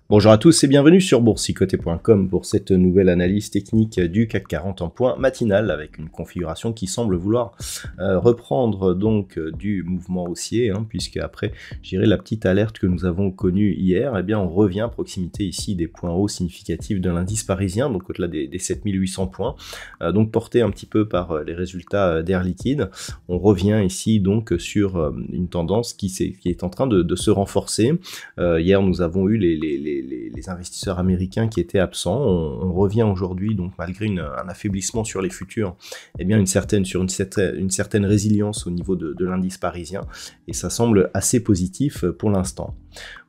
Bonjour à tous et bienvenue sur boursicoté.com pour cette nouvelle analyse technique du CAC 40 en point matinal avec une configuration qui semble vouloir reprendre donc du mouvement haussier, puisque après, je dirais la petite alerte que nous avons connue hier, eh bien on revient à proximité ici des points hauts significatifs de l'indice parisien, donc au-delà des 7800 points, donc porté un petit peu par les résultats d'Air Liquide. On revient ici donc sur une tendance qui est en train de se renforcer. Hier, nous avons eu les investisseurs américains qui étaient absents. On revient aujourd'hui, donc malgré un affaiblissement sur les futurs, eh bien une certaine résilience au niveau de l'indice parisien, et ça semble assez positif pour l'instant.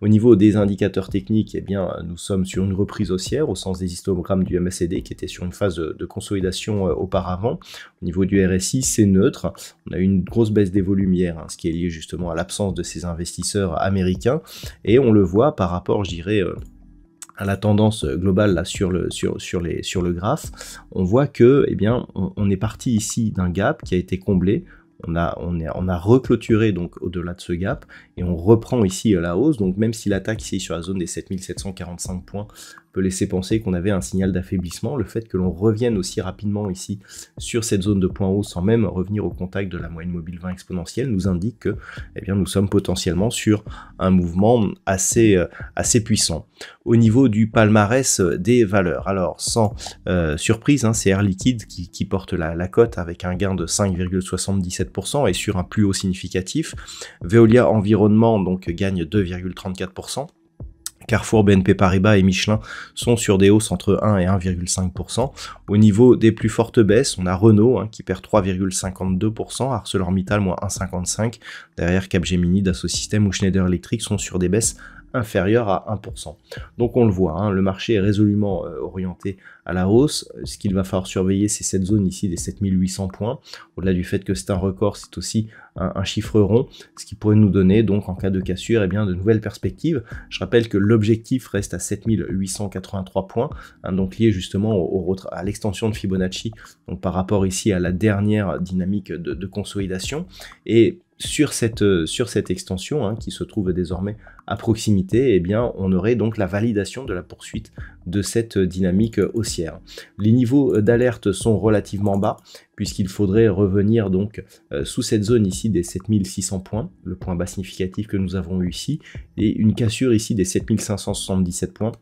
Au niveau des indicateurs techniques, eh bien nous sommes sur une reprise haussière au sens des histogrammes du MACD qui était sur une phase de consolidation auparavant. Au niveau du RSI, c'est neutre. On a eu une grosse baisse des volumes hier, ce qui est lié justement à l'absence de ces investisseurs américains, et on le voit par rapport, je dirais, à la tendance globale là sur le graphe. On voit que eh bien on est parti ici d'un gap qui a été comblé. On a reclôturé donc au-delà de ce gap et on reprend ici la hausse. Donc même si l'attaque ici sur la zone des 7745 points peut laisser penser qu'on avait un signal d'affaiblissement, le fait que l'on revienne aussi rapidement ici sur cette zone de point haut sans même revenir au contact de la moyenne mobile 20 exponentielle nous indique que eh bien, nous sommes potentiellement sur un mouvement assez puissant. Au niveau du palmarès des valeurs, alors sans surprise, c'est Air Liquide qui porte la cote avec un gain de 5,77% et sur un plus haut significatif. Veolia Environnement donc gagne 2,34%. Carrefour, BNP Paribas et Michelin sont sur des hausses entre 1 et 1,5%. Au niveau des plus fortes baisses, on a Renault qui perd 3,52%, ArcelorMittal moins 1,55%, derrière Capgemini, Dassault Systèmes ou Schneider Electric sont sur des baisses inférieure à 1%. Donc on le voit, le marché est résolument orienté à la hausse. Ce qu'il va falloir surveiller, c'est cette zone ici des 7800 points. Au-delà du fait que c'est un record, c'est aussi un chiffre rond, ce qui pourrait nous donner donc en cas de cassure eh bien, de nouvelles perspectives. Je rappelle que l'objectif reste à 7883 points, donc lié justement à l'extension de Fibonacci, donc par rapport ici à la dernière dynamique de consolidation. Et sur cette extension qui se trouve désormais à proximité, eh bien, on aurait donc la validation de la poursuite de cette dynamique haussière. Les niveaux d'alerte sont relativement bas puisqu'il faudrait revenir donc sous cette zone ici des 7600 points, le point bas significatif que nous avons eu ici, et une cassure ici des 7577 points.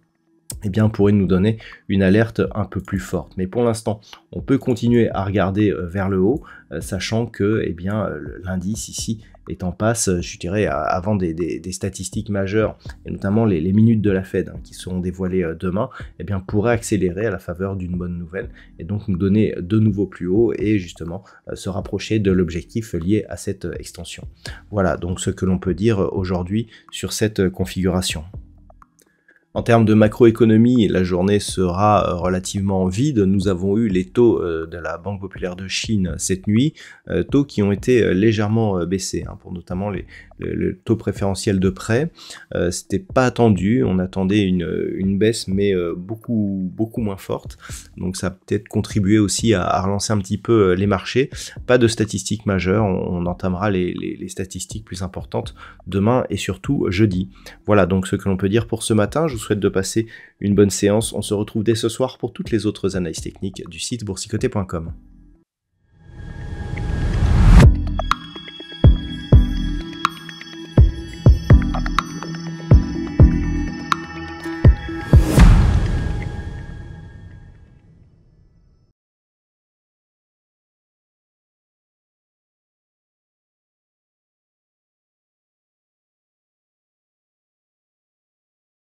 Eh bien, pourrait nous donner une alerte un peu plus forte. Mais pour l'instant, on peut continuer à regarder vers le haut, sachant que eh bien, l'indice ici est en passe, je dirais, avant des statistiques majeures, et notamment les minutes de la Fed qui seront dévoilées demain, eh bien, pourrait accélérer à la faveur d'une bonne nouvelle, et donc nous donner de nouveau plus haut, et justement se rapprocher de l'objectif lié à cette extension. Voilà donc ce que l'on peut dire aujourd'hui sur cette configuration. En termes de macroéconomie, la journée sera relativement vide. Nous avons eu les taux de la Banque populaire de Chine cette nuit, taux qui ont été légèrement baissés, pour notamment le taux préférentiel de prêt. C'était pas attendu, on attendait une baisse, mais beaucoup moins forte. Donc ça a peut-être contribué aussi à relancer un petit peu les marchés. Pas de statistiques majeures, on entamera les statistiques plus importantes demain et surtout jeudi. Voilà donc ce que l'on peut dire pour ce matin. Je vous souhaite de passer une bonne séance. On se retrouve dès ce soir pour toutes les autres analyses techniques du site boursicoté.com.